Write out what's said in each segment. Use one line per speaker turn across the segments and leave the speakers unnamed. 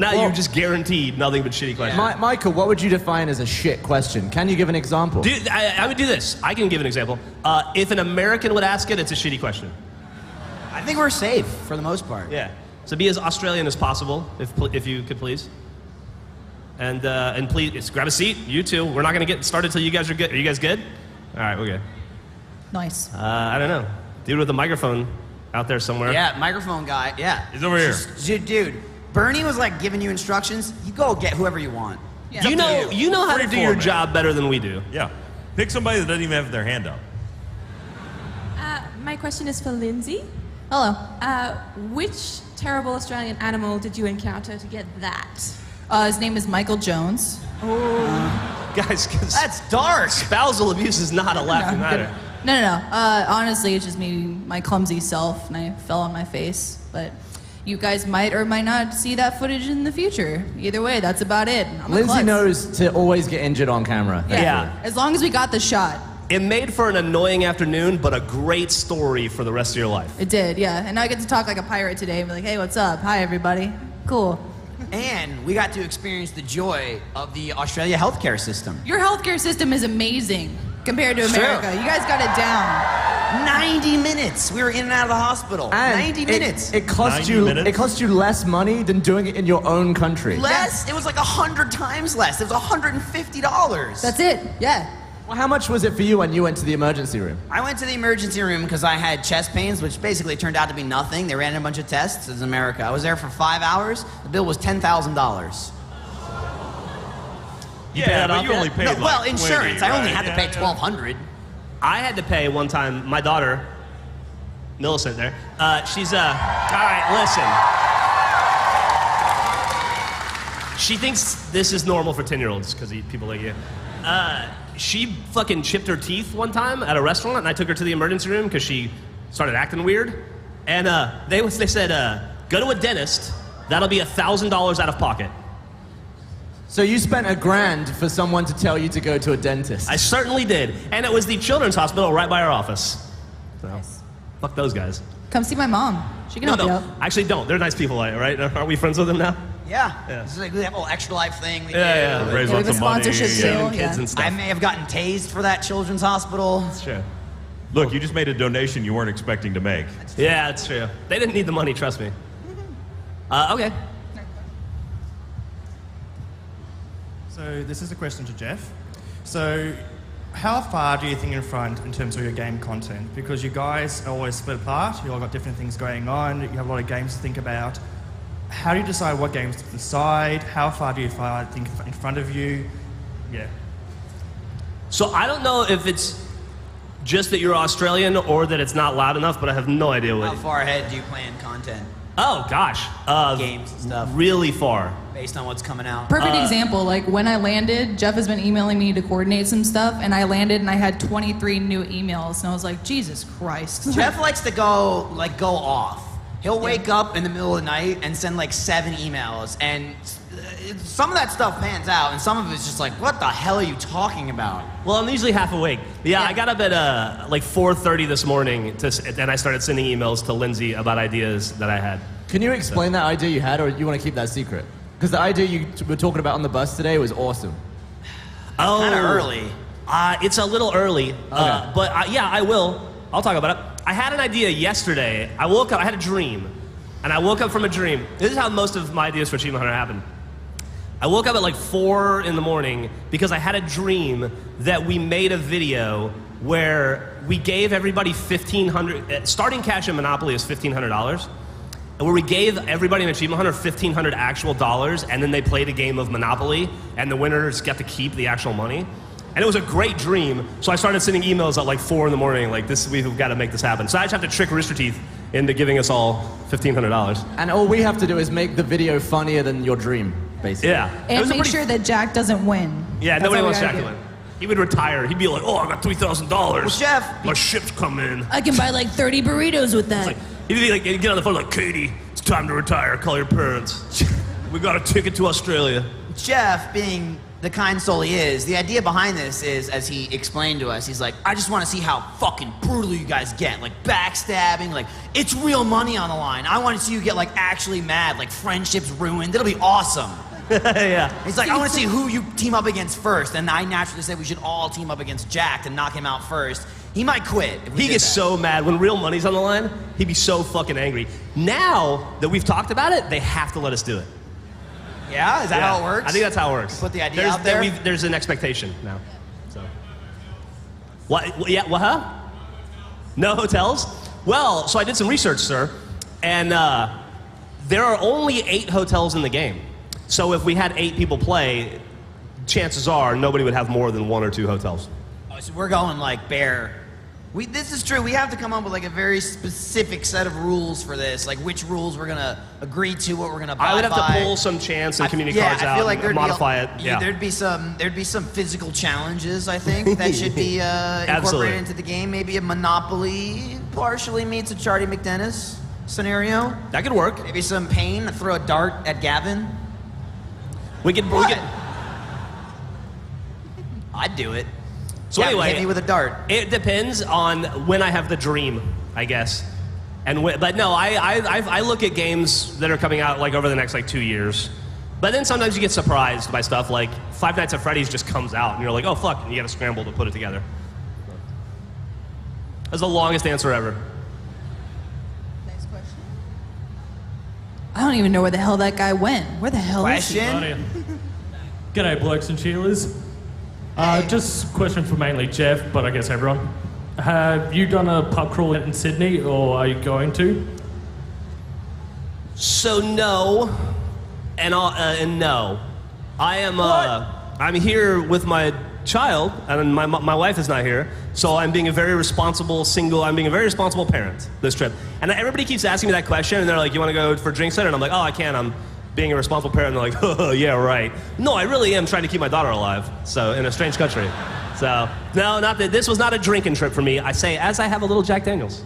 Now you're just guaranteed nothing but shitty questions.
Michael, what would you define as a shit question? Can you give an example?
Dude, I would do this. I can give an example. If an American would ask it, it's a shitty question.
I think we're safe for the most part.
Yeah. So be as Australian as possible, if you could please. And please grab a seat. You too. We're not gonna get started till you guys are good. Are you guys good? All right, we're good.
Nice.
I don't know. Dude with a microphone out there somewhere.
Yeah, microphone guy. Yeah.
He's over here.
Dude, Bernie was like giving you instructions. You go get whoever you want.
Yeah.
You know how to do your
man.
job better than we do.
Yeah. Pick somebody that doesn't even have their hand up.
My question is for Lindsay.
Hello.
Which terrible Australian animal did you encounter to get that?
His name is Michael Jones.
Guys,
That's dark.
spousal abuse is not a laughing matter.
No. Honestly, it's just me, my clumsy self, and I fell on my face. But you guys might or might not see that footage in the future. Either way, that's about it. I'm a
Lindsay
klutz.
knows to always get injured on camera.
Yeah.
As long as we got the shot.
It made for an annoying afternoon, but a great story for the rest of your life.
It did, yeah. And now I get to talk like a pirate today and be like, hey, what's up? Hi, everybody. Cool.
And we got to experience the joy of the Australia healthcare system.
Your healthcare system is amazing compared to America. You guys got it down.
90 minutes. We were in and out of the hospital.
And
90 minutes.
It cost
90
you.
minutes?
It cost you less money than doing it in your own country.
Less? It was like 100 times less. It was $150.
That's it, yeah.
Well, how much was it for you when you went to the emergency room?
I went to the emergency room because I had chest pains, which basically turned out to be nothing. They ran a bunch of tests. It was in America. I was there for 5 hours. The bill was $10,000.
Yeah, but you only paid
No,
like
well,
20,
insurance. I only
right?
had to pay $1,200.
I had to pay one time, my daughter, Millicent there, she's, all right, listen. She thinks this is normal for 10-year-olds, because people like you. She fucking chipped her teeth one time at a restaurant, and I took her to the emergency room because she started acting weird. And they said, go to a dentist, that'll be $1,000 out of pocket.
So you spent $1,000 for someone to tell you to go to a dentist.
I certainly did. And it was the children's hospital right by our office. So, fuck those guys.
Come see my mom. She can help you out.
Actually don't. They're nice people, right? Aren't we friends with them now?
Yeah.
Yeah.
This is like, we have a little extra life thing. We
Yeah,
do.
yeah.
Raise
Yeah, we
lots
have
of
a
money.
sponsorship deal.
Kids
Yeah.
and stuff.
I may have gotten tased for that children's hospital.
That's true.
Look, you just made a donation you weren't expecting to make.
Yeah, that's true. They didn't need the money, trust me. Okay.
So this is a question to Jeff. So how far do you think in front in terms of your game content? Because you guys are always split apart, you all got different things going on, you have a lot of games to think about. How do you decide what games to decide? How far do you think in front of you? Yeah.
So I don't know if it's just that you're Australian or that it's not loud enough, but I have no idea
How
what.
far ahead do you plan content?
Oh, gosh.
Games and stuff.
Really far.
Based on what's coming out.
Perfect example, like when I landed, Jeff has been emailing me to coordinate some stuff, and I landed and I had 23 new emails, and I was like, Jesus Christ.
Jeff likes to go off. He'll wake up in the middle of the night and send like 7 emails, and some of that stuff pans out, and some of it's just like, what the hell are you talking about?
Well, I'm usually half awake. Yeah, I got up at like 4:30 this morning, and I started sending emails to Lindsay about ideas that I had.
Can you explain that idea you had, or you want to keep that secret? Because the idea you were talking about on the bus today was awesome.
Oh,
Kind of early.
It's a little early,
Okay.
but yeah, I will. I'll talk about it. I had an idea yesterday. I woke up, I had a dream, and I woke up from a dream. This is how most of my ideas for Achievement Hunter happened. I woke up at like 4 in the morning because I had a dream that we made a video where we gave everybody $1,500, starting cash in Monopoly is $1,500, and where we gave everybody in Achievement Hunter $1,500 actual dollars, and then they played a game of Monopoly, and the winners got to keep the actual money. And it was a great dream, so I started sending emails at like 4 in the morning, like we've got to make this happen. So I just have to trick Rooster Teeth into giving us all $1,500.
And all we have to do is make the video funnier than your dream, basically.
Yeah. It
And
was a
make
pretty-
sure that Jack doesn't win.
Yeah,
That's
nobody
all we
wants
gotta
Jack to
do.
win. He would retire. He'd be like, oh, I got $3,000.
Well, Jeff,
My ship's coming.
I can buy like 30 burritos with that.
Like, he'd be like, he'd get on the phone like, Katie, it's time to retire. Call your parents. We got a ticket to Australia.
Jeff, being the kind soul he is, the idea behind this is, as he explained to us, he's like, I just want to see how fucking brutal you guys get, like backstabbing, like it's real money on the line. I want to see you get like actually mad, like friendships ruined. It'll be awesome.
Yeah.
He's like, I want to see who you team up against first, and I naturally said we should all team up against Jack to knock him out first. He might quit. If we
He
did
gets
that.
so mad when real money's on the line. He'd be so fucking angry. Now that we've talked about it, they have to let us do it.
Yeah, is that how it works?
I think that's how it works.
Put the idea out there?
There's an expectation now. So. What? Yeah. What? Huh? No hotels? Well, so I did some research, sir, and there are only 8 hotels in the game. So if we had 8 people play, chances are nobody would have more than 1 or 2 hotels.
Oh, so we're going like bare. This is true. We have to come up with like a very specific set of rules for this, like which rules we're gonna agree to, what we're gonna abide
I would have
by.
to pull some chance and community
yeah,
cards
I
out
feel like
and
there'd
modify
be,
it. Yeah.
There'd be some physical challenges, I think, that should be
Absolutely.
incorporated into the game. Maybe a Monopoly partially meets a Charlie McDennis scenario.
That could work.
Maybe some pain. Throw a dart at Gavin.
We could.
I'd do it.
So
Gavin,
anyway,
hit me with a dart.
it depends on when I have the dream, I guess. And but no, I look at games that are coming out like over the next like 2 years. But then sometimes you get surprised by stuff like Five Nights at Freddy's just comes out and you're like, oh fuck, and you got to scramble to put it together. That's the longest answer ever.
Next question. I don't even know where the hell that guy went. Where the hell is he?
Question?
G'day, blokes and Sheilas. Just a question for mainly Jeff, but I guess everyone. Have you done a pub crawl in Sydney, or are you going to?
So no, and no. I am. I'm here with my child, and my wife is not here. So I'm being a very responsible I'm being a very responsible parent this trip. And everybody keeps asking me that question, and they're like, "You want to go for drinks later?" And I'm like, "Oh, I can't. I'm being a responsible parent." And they're like, "Oh, yeah, right." No, I really am trying to keep my daughter alive. So in a strange country. So no, not that. This was not a drinking trip for me. I say as I have a little Jack Daniels.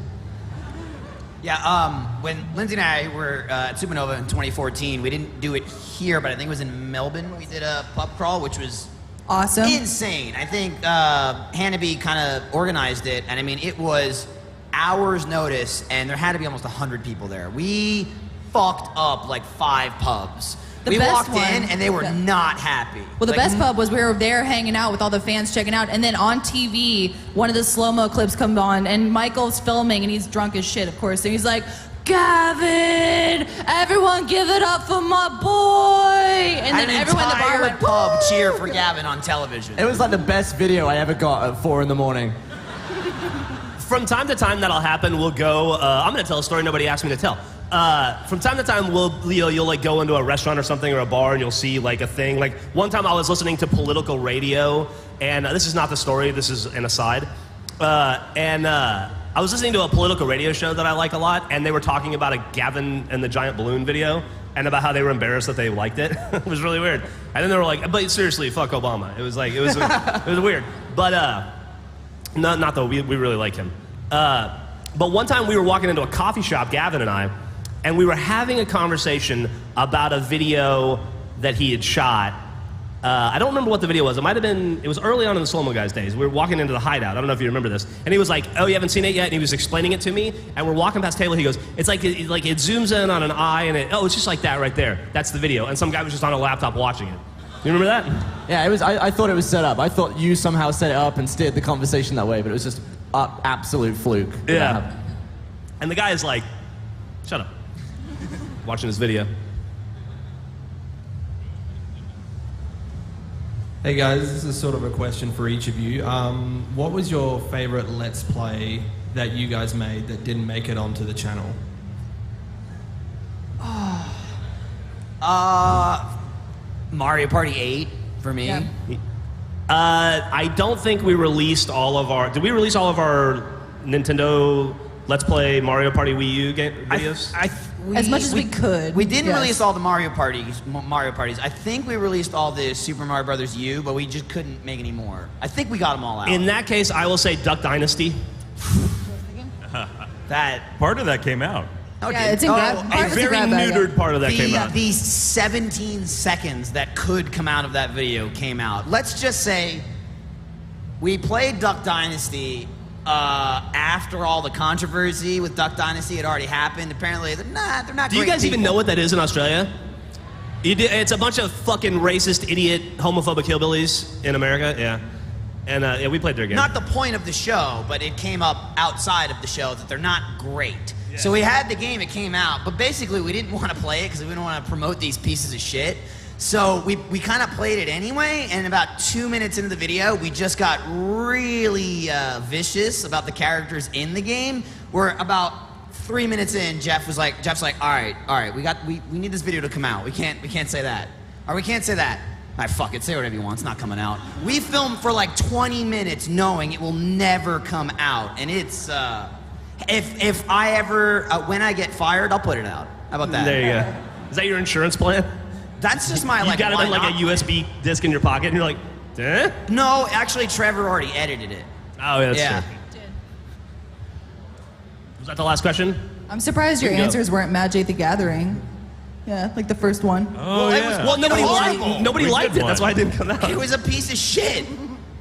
Yeah, when Lindsay and I were at Supernova in 2014, we didn't do it here, but I think it was in Melbourne. We did a pub crawl, which was
Awesome.
insane. I think Hannibal kind of organized it, and I mean, it was hours notice, and there had to be almost 100 people there. We fucked up like 5 pubs.
The
we
best
walked in,
one-
and they were not happy.
Well, the
Like,
best pub was we were there hanging out with all the fans checking out, and then on TV, one of the slow-mo clips comes on, and Michael's filming, and he's drunk as shit, of course, and he's like, Gavin, everyone give it up for my boy! And then
an
everyone in the bar
entire
went,
pub
"Woo!"
cheer for Gavin on television.
It was like the best video I ever got at 4 in the morning.
From time to time, that'll happen. We'll go. I'm gonna tell a story nobody asked me to tell. From time to time, you'll like go into a restaurant or something or a bar, and you'll see like a thing. Like one time, I was listening to political radio, and this is not the story. This is an aside. I was listening to a political radio show that I like a lot, and they were talking about a Gavin and the Giant Balloon video, and about how they were embarrassed that they liked it. It was really weird. And then they were like, "But seriously, fuck Obama." It was like it was weird. But not though. We really like him. But one time we were walking into a coffee shop, Gavin and I, and we were having a conversation about a video that he had shot. I don't remember what the video was. It might have been, it was early on in the Slow Mo Guys days. We were walking into the hideout. I don't know if you remember this. And he was like, "Oh, you haven't seen it yet?" And he was explaining it to me. And we're walking past table. He goes, "It's like it zooms in on an eye, and it's just like that right there. That's the video." And some guy was just on a laptop watching it. You remember that?
Yeah, it was. I thought it was set up. I thought you somehow set it up and steered the conversation that way, but it was just absolute fluke.
Yeah. And the guy is like, "Shut up." Watching this video.
Hey guys, this is sort of a question for each of you. What was your favorite Let's Play that you guys made that didn't make it onto the channel?
Mario Party 8 for me.
Yeah.
I don't think we released all of our. Did we release all of our Nintendo Let's Play Mario Party Wii U videos?
As much as we could,
We didn't
yes.
release all the Mario Parties. I think we released all the Super Mario Brothers U, but we just couldn't make any more. I think we got them all out.
In that case, I will say Duck Dynasty.
that
Part of that came out.
No, it
Yeah,
didn't.
it's in grab.
A
part was
very
grab bag, yeah.
neutered part of that came out.
The 17 seconds that could come out of that video came out. Let's just say we played Duck Dynasty after all the controversy with Duck Dynasty had already happened. Apparently, they're not
Do you
great
guys even
people.
know what that is in Australia? It's a bunch of fucking racist, idiot, homophobic hillbillies in America. Yeah. And yeah, we played their game.
Not the point of the show, but it came up outside of the show that they're not great. So we had the game, it came out, but basically we didn't want to play it because we didn't want to promote these pieces of shit. So we kind of played it anyway, and about 2 minutes into the video, we just got really vicious about the characters in the game. Where about 3 minutes in, Jeff's like, all right, we need this video to come out. We can't say that. Or we can't say that. All right, fuck it, say whatever you want, it's not coming out. We filmed for like 20 minutes knowing it will never come out, and it's, if I ever, when I get fired, I'll put it out. How about that?
There you go. Is that your insurance plan?
That's just my,
You
like,
got it
why
in like
not?
a USB disc in your pocket, and you're like, eh?
No, actually, Trevor already edited it.
Oh, yeah, that's
Yeah.
true. Was that the last question?
I'm surprised your
We can go.
answers weren't Magic the Gathering. Yeah, like the first one.
Oh,
Well, it
yeah.
was-
Well, nobody
horrible.
liked, nobody
We
liked
did
it. That's
one.
why it didn't come out.
It was a piece of shit.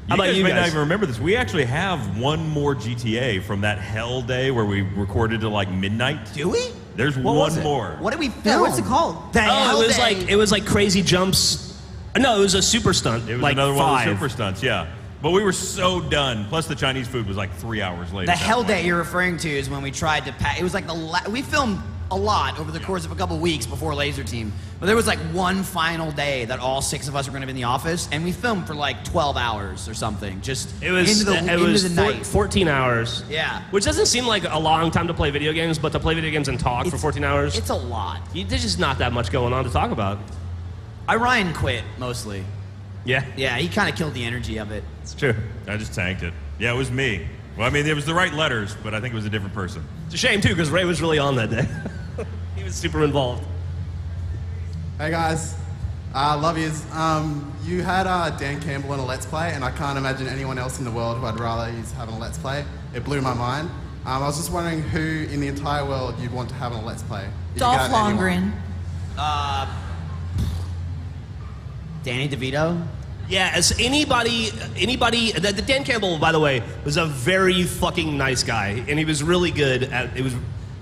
How about
guys
you
may not
guys?
even remember this. We actually have one more GTA from that hell day where we recorded till like midnight.
Do we?
There's
What was
one
it?
more.
What did we film?
Yeah, what's it called?
The Hell
Oh,
Day.
it was like crazy jumps. No, it was a super stunt.
It was
like
another
5.
one of the super stunts, yeah. But we were so done. Plus the Chinese food was like 3 hours later.
The
at that
Hell
point.
Day you're referring to is when we tried to pack. It was like we filmed a lot over the course of a couple weeks before Laser Team. But there was like one final day that all 6 of us were going to be in the office, and we filmed for like 12 hours or something. Just
It was
into the night.
14 hours.
Yeah.
Which doesn't seem like a long time to play video games, but to play video games and talk for 14 hours,
It's a lot.
there's just not that much going on to talk about.
Ryan quit mostly.
Yeah,
Yeah, he kind of killed the energy of it.
it's true.
I just tanked it. Yeah, it was me. Well, I mean, it was the right letters, but I think it was a different person.
It's a shame too, because Ray was really on that day. He was super involved.
Hey guys, love yous. You had Dan Campbell in a Let's Play, and I can't imagine anyone else in the world who I'd rather use having a Let's Play. It blew my mind. I was just wondering who in the entire world you'd want to have on a Let's Play. If you
Dolph
could have anyone.
Lundgren.
Danny DeVito.
Yeah, as anybody, the Dan Campbell, by the way, was a very fucking nice guy, and he was really good at, it was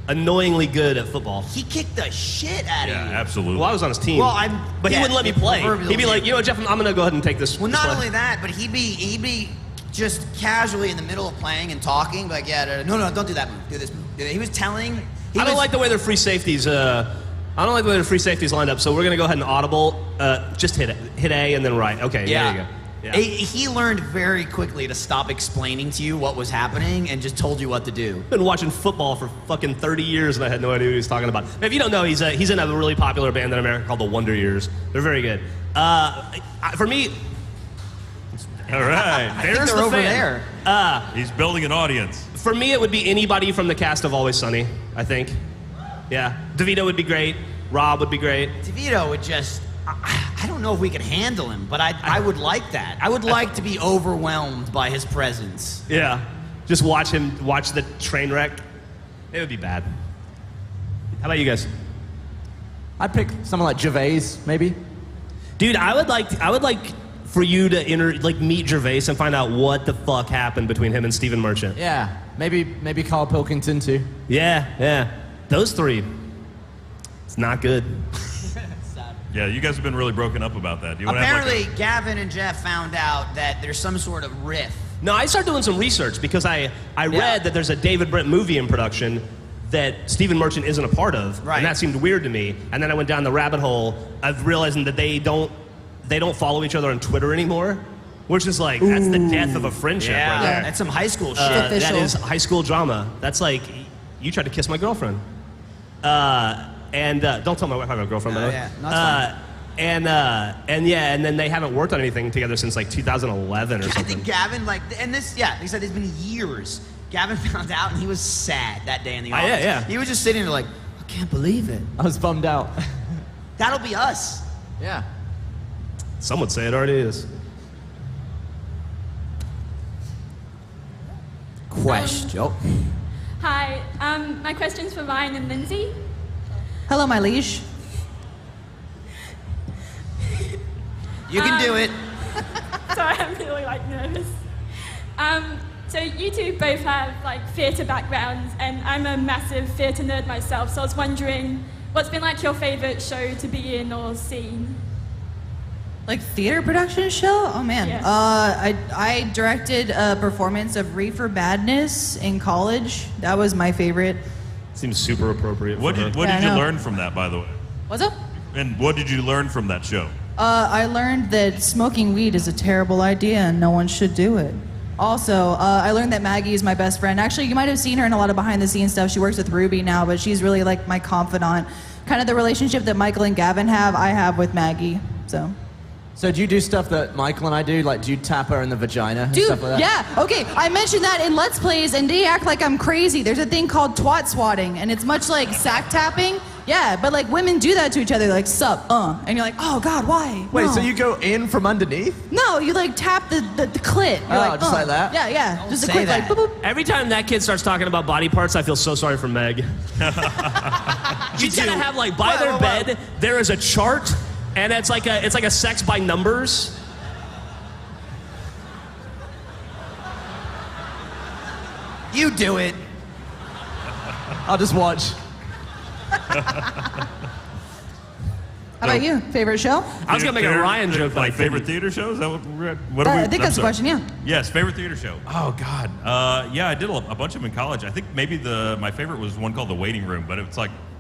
annoyingly good at football.
He kicked the shit out
Yeah,
of you.
absolutely.
Well, I was on his team.
Well,
but he
yeah,
wouldn't let me play.
proverbial
He'd be like, you know what, Jeff, I'm going to go ahead and take this.
Well,
this
not
play."
only that, but he'd be just casually in the middle of playing and talking, like, yeah, no, don't do that move, do this move. He was telling.
I don't like the way their free safeties. I don't like the way the free safeties lined up. So we're gonna go ahead and audible. Just hit A and then right. Okay.
Yeah.
There you go. Yeah.
He learned very quickly to stop explaining to you what was happening and just told you what to do.
Been watching football for fucking 30 years and I had no idea what he was talking about. If you don't know, he's in a really popular band in America called the Wonder Years. They're very good. For me,
All right.
I think
there's
they're
the
over
fan.
there.
He's building an audience.
For me, it would be anybody from the cast of Always Sunny. I think. Yeah. DeVito would be great. Rob would be great.
DeVito would just. I don't know if we could handle him, but I would like that. I would like to be overwhelmed by his presence.
Yeah. Just watch the train wreck. It would be bad. How about you guys?
I'd pick someone like Gervais, maybe.
Dude, I would like for you to meet Gervais and find out what the fuck happened between him and Stephen Merchant.
Yeah, maybe Carl Pilkington too.
Yeah. Those three. It's not good.
Yeah, you guys have been really broken up about that. Do you wanna have,
Apparently,
like,
Gavin and Jeff found out that there's some sort of riff.
No, I started doing some research because I read that there's a David Brent movie in production that Stephen Merchant isn't a part of,
Right.
and that seemed weird to me. And then I went down the rabbit hole of realizing that they don't follow each other on Twitter anymore, which is like that's the death of a friendship right there.
That's some high school shit.
That
Official.
is high school drama. That's like you tried to kiss my girlfriend. And don't tell my wife I have a girlfriend. by the way.
yeah. No, it's fine.
And then they haven't worked on anything together since like 2011 or
I
something.
think Gavin, he said it's been years. Gavin found out and he was sad that day in the office.
yeah.
He was just sitting there like, I can't believe it.
I was bummed out.
That'll be us.
Yeah.
Some would say it already is.
Question.
Hi, my question's for Ryan and Lindsay.
Hello, my liege.
You can do it.
Sorry, I'm really nervous. So you two both have theatre backgrounds, and I'm a massive theatre nerd myself. So I was wondering, what's been your favourite show to be in or seen?
Like theater production show? Oh man.
Yes.
I directed a performance of Reefer Madness in college. That was my favorite.
Seems super appropriate.
What
for
did
her.
you learn from that, by the way?
What's up?
And what did you learn from that show?
I learned that smoking weed is a terrible idea and no one should do it. Also, I learned that Maggie is my best friend. Actually, you might have seen her in a lot of behind-the-scenes stuff. She works with Ruby now, but she's really my confidant. Kind of the relationship that Michael and Gavin have, I have with Maggie. So
do you do stuff that Michael and I do? Like, do you tap her in the vagina and
Dude,
stuff like that?
yeah, okay. I mentioned that in Let's Plays, and they act like I'm crazy. There's a thing called twat swatting, and it's much like sack tapping. Yeah, but women do that to each other, sup, and you're like, oh God, why?
Wait,
No.
so you go in from underneath?
No, you tap the clit. You're
just like that?
Yeah. Just a
say
quick
that.
boop, boop.
Every time that kid starts talking about body parts, I feel so sorry for Meg. She's gonna have by their bed there is a chart, and it's like a sex by numbers.
You do it.
I'll just watch.
How about you? Favorite show?
I was gonna make a Ryan joke, but I
favorite
couldn't.
theater show? Is that what we're at? What are we?
I think that's the question, yeah.
Yes, favorite theater show. Oh God, yeah, I did a bunch of them in college. I think maybe my favorite was one called The Waiting Room, but it's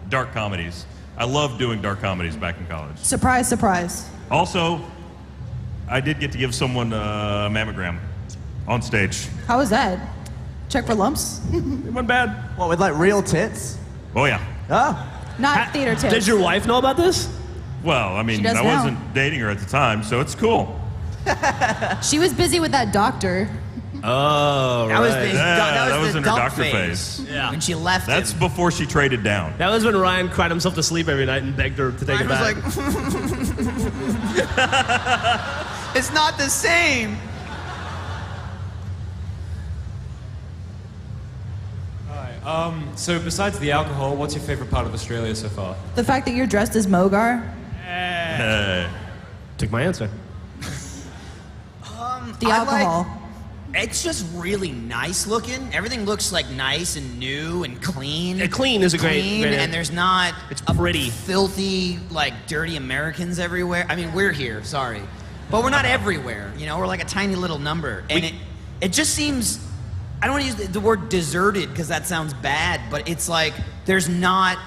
dark comedies. I loved doing dark comedies back in college.
Surprise, surprise.
Also, I did get to give someone a mammogram on stage.
How was that? Check for lumps?
It wasn't bad.
What, with real tits?
Oh yeah.
Oh.
Not theater tips.
Does your wife know about this?
Well, I mean,
She does
I
now.
wasn't dating her at the time, so it's cool.
She was busy with that doctor.
Oh,
That was
right.
the,
Yeah,
that was
in
the
her
dump
doctor
phase.
phase.
Yeah.
When she left
That's
him.
before she traded down.
That was when Ryan cried himself to sleep every night and begged her to take
Ryan
it back.
was it's not the same.
So besides the alcohol, what's your favorite part of Australia so far?
The fact that you're dressed as Mogar.
Took my answer.
The alcohol.
It's just really nice looking. Everything looks nice and new and clean.
Yeah, clean is a great-
Clean,
great-
and there's not
It's pretty.
filthy, dirty Americans everywhere. I mean, we're here, sorry, but we're not everywhere. We're a tiny little number, and it just seems. I don't want to use the word deserted because that sounds bad, but it's there's not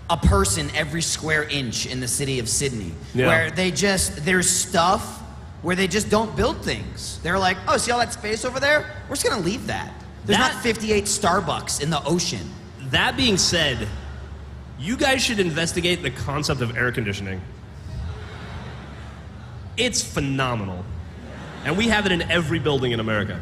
a person every square inch in the city of Sydney
Yeah.
where there's stuff where they just don't build things. They're like, oh, see all that space over there? We're just gonna leave that. There's
That-
not 58 Starbucks in the ocean.
That being said, you guys should investigate the concept of air conditioning. It's phenomenal. And we have it in every building in America.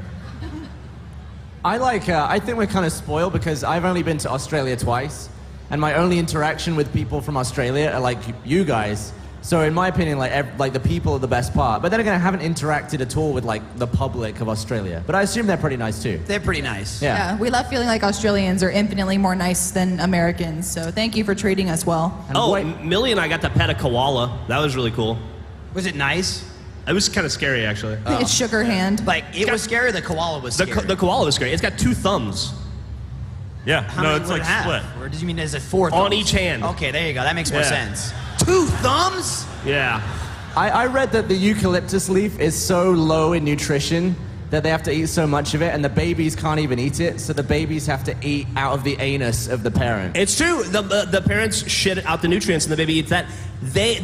I think we're kind of spoiled because I've only been to Australia twice, and my only interaction with people from Australia are you guys. So in my opinion, the people are the best part. But then again, I haven't interacted at all with the public of Australia. But I assume they're pretty nice too.
They're pretty nice.
Yeah.
We left feeling like Australians are infinitely more nice than Americans. So thank you for treating us well.
Millie and I got to pet a koala. That was really cool.
Was it nice?
It was kind of scary, actually.
It shook her hand.
It was scary. The koala was
The,
scary.
the koala was great. It's got 2 thumbs.
Yeah,
How
no,
many
it's
would it have?
split.
Or did you mean is it 4
On
thumbs?
each hand.
Okay, there you go. That makes more
Yeah.
sense. 2 thumbs?
Yeah.
I read that the eucalyptus leaf is so low in nutrition that they have to eat so much of it, and the babies can't even eat it, so the babies have to eat out of the anus of the parent.
It's true. The parents shit out the nutrients, and the baby eats that.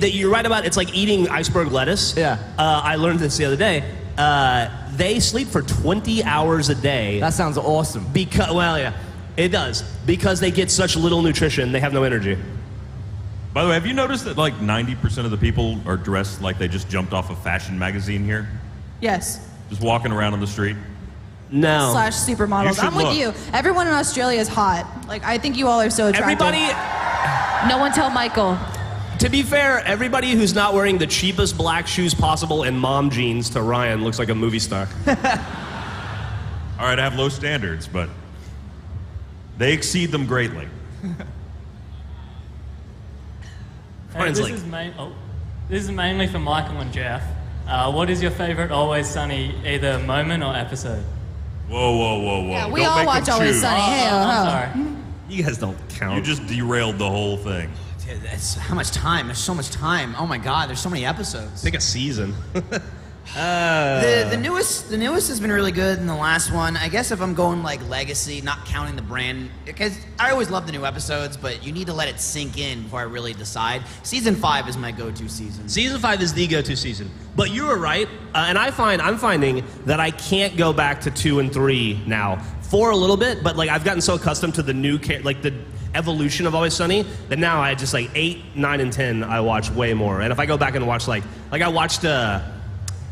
You're right about it's like eating iceberg lettuce.
Yeah.
I learned this the other day. They sleep for 20 hours a day.
That sounds awesome.
Well, yeah, it does. Because they get such little nutrition, they have no energy.
By the way, have you noticed that 90% of the people are dressed like they just jumped off a fashion magazine here?
Yes.
Just walking around on the street?
No.
/ supermodels.
You should
I'm with
look.
you. Everyone in Australia is hot. I think you all are so attractive.
Everybody,
No one tell Michael.
to be fair, everybody who's not wearing the cheapest black shoes possible and mom jeans to Ryan looks like a movie star.
All right, I have low standards, but They exceed them greatly.
Friends
this
League.
This is mainly for Michael and Jeff. What is your favorite Always Sunny either moment or episode?
Whoa.
Yeah, we
Don't
all
make
watch
them
Always
choose.
Sunny. Hey,
I'm sorry.
You guys don't count.
You just derailed the whole thing.
Dude, that's how much time. There's so much time. Oh my God, there's so many episodes.
Pick a season.
The newest has been really good, and the last one, I guess if I'm going like legacy, not counting the brand, because I always love the new episodes, but you need to let it sink in before I really decide. Season 5 is my go-to season.
Season 5 is the go-to season. But you were right, and I'm finding that I can't go back to 2 and 3 now. 4 a little bit, but like I've gotten so accustomed to the new, like the evolution of Always Sunny, that now I just like 8, 9, and 10 I watch way more. And if I go back and watch like I watched I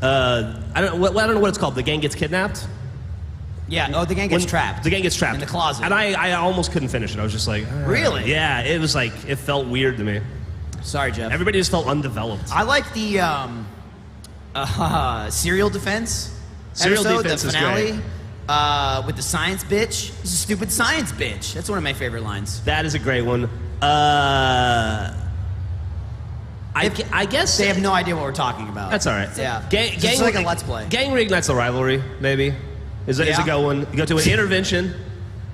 don't know what it's called. The gang gets kidnapped.
Yeah. Oh, the gang gets trapped.
The gang gets trapped
in the closet.
and I almost couldn't finish it. I was just like,
Really?
Yeah. It was like it felt weird to me.
Sorry, Jeff.
Everybody just felt undeveloped.
I like the Serial Defense
Serial
episode,
Defense
the
is
finale.
great.
With the science bitch. It's a stupid science bitch. That's one of my favorite lines.
That is a great one. I guess
They have no idea what we're talking about.
that's all right.
Yeah.
Gang,
It's like a Let's Play.
Gang reignites the rivalry, maybe. Is a
Yeah.
good one. You go to an intervention.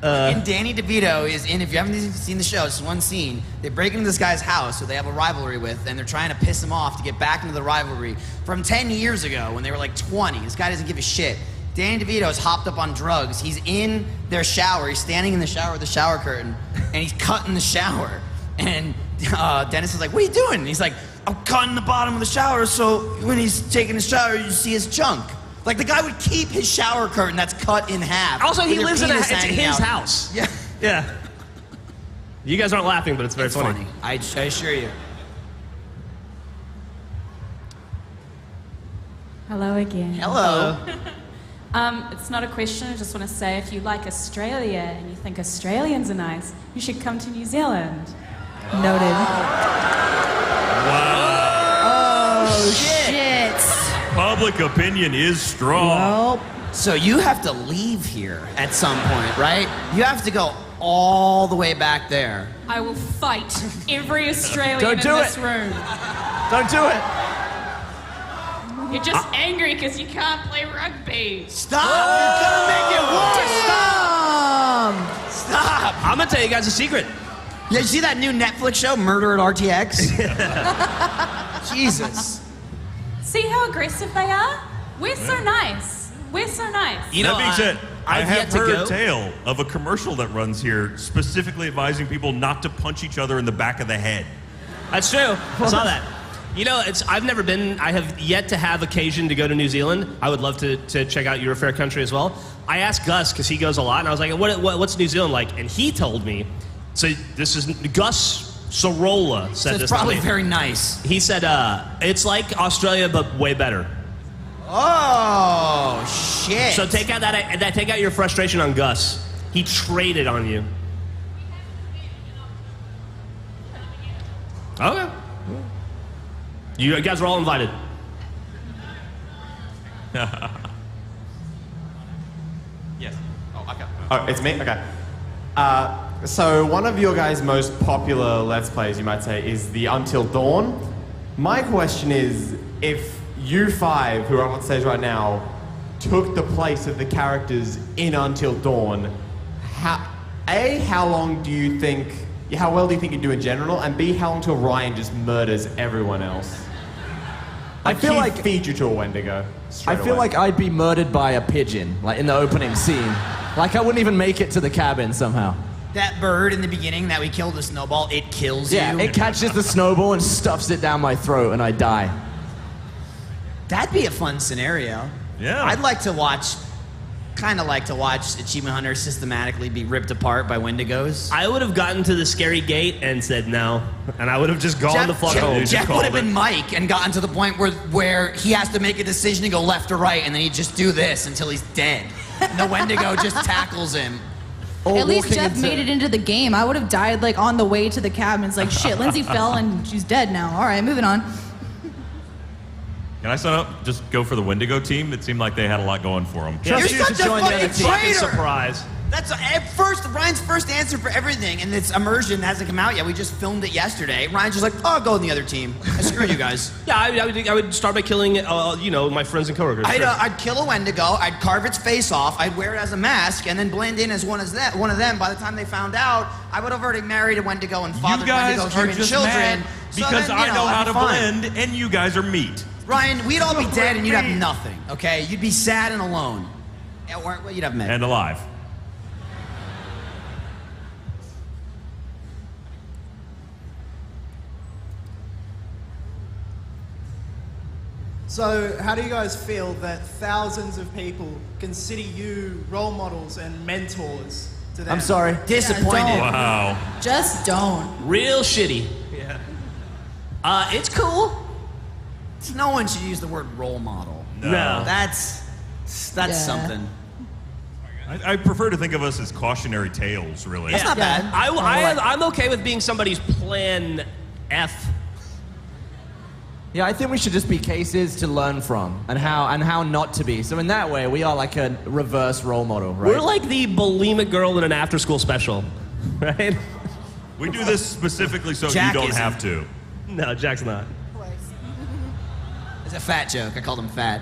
And Danny DeVito is in, if you haven't seen the show, it's one scene. They break into this guy's house who they have a rivalry with, and they're trying to piss him off to get back into the rivalry from 10 years ago when they were like 20. This guy doesn't give a shit. Danny DeVito's hopped up on drugs. He's in their shower. He's standing in the shower with the shower curtain, and he's cutting the shower. And Dennis is like, "What are you doing?" And he's like, "I'm cutting the bottom of the shower so when he's taking a shower, you see his junk." Like the guy would keep his shower curtain that's cut in half.
Also, he
with your
lives in
penis
it's
hanging
his
out.
house.
Yeah.
Yeah. You guys aren't laughing, but it's very
It's
funny.
I assure you.
Hello again.
Hello.
It's not a question. I just want to say if you like Australia and you think Australians are nice, you should come to New Zealand.
Noted.
Oh,
Shit.
Public opinion is strong.
Well, so you have to leave here at some point, right? You have to go all the way back there.
I will fight every Australian
Don't do
in this
it.
room.
Don't do it.
You're just angry because you can't play rugby.
Stop! You're gonna make it worse!
Damn.
Stop!
I'm gonna tell you guys a secret.
Yeah, you see that new Netflix show, Murder at RTX? Jesus.
See how aggressive they are? We're so nice. We're so nice.
You know,
That being said, I
I've
have
yet to
heard
go.
a tale of a commercial that runs here specifically advising people not to punch each other in the back of the head.
That's true. I saw that. You know, I've never been. I have yet to have occasion to go to New Zealand. I would love to check out your fair country as well. I asked Gus because he goes a lot, and I was like, "What's New Zealand like?" And he told me. So this is Gus Sorolla said
So
this.
it's probably
to me.
very nice.
He said it's like Australia but way better.
Oh, shit.
So take out your frustration on Gus. He traded on you. Okay. You guys are all invited.
Yes. Oh, okay. Oh, it's me? Okay. So one of your guys' most popular Let's Plays, you might say, is the Until Dawn. My question is, if you five, who are on stage right now, took the place of the characters in Until Dawn, how long do you think, how well do you think you'd do in general, and B, how long till Ryan just murders everyone else?
I feel like
feed you to a Wendigo.
I feel like I'd be murdered by a pigeon, like in the opening scene. Like I wouldn't even make it to the cabin somehow.
That bird in the beginning that we killed with Snowball, it kills
Yeah,
you.
it catches the snowball and stuffs it down my throat, and I die.
That'd be a fun scenario.
Yeah.
I'd like to watch, kind of like to watch Achievement Hunter systematically be ripped apart by Wendigos.
I would have gotten to the scary gate and said no, and I would have just gone the fuck home.
Jeff would have been Mike and gotten to the point where he has to make a decision to go left or right, and then he'd just do this until he's dead. And the Wendigo just tackles him.
At least Jeff made it into the game. I would have died like on the way to the cabin. It's like shit. Lindsay fell and she's dead now. All right, moving on.
Can I sign up? Just go for the Wendigo team? It seemed like they had a lot going for them.
You're such a fucking traitor.
Surprise.
That's at first Ryan's first answer for everything, and it's immersion hasn't come out yet. We just filmed it yesterday. Ryan's just like, oh, I'll go in the other team. Screw you guys.
Yeah, I would start by killing, my friends and coworkers.
I'd kill a Wendigo. I'd carve its face off. I'd wear it as a mask, and then blend in as one of them. By the time they found out, I would have already married a Wendigo and fathered Wendigo human children.
Because
so then,
I know how
I'd
to
be fine.
blend, and you guys are meat.
Ryan, we'd all be dead, and you'd have nothing. Okay, you'd be sad and alone. Or you'd have met.
And alive.
So, how do you guys feel that thousands of people consider you role models and mentors to them?
I'm sorry.
Disappointed.
Yeah,
Wow.
Just don't.
Real shitty.
Yeah.
It's cool.
No one should use the word role model.
No.
That's
Yeah.
something.
I prefer to think of us as cautionary tales, really.
That's not bad.
I'm okay with being somebody's plan F.
Yeah, I think we should just be cases to learn from and how not to be. So in that way, we are like a reverse role model, right?
We're like the bulimic girl in an after-school special, right?
We do this specifically so
Jack
you don't
isn't.
have to.
No, Jack's not.
It's a fat joke. I called him fat.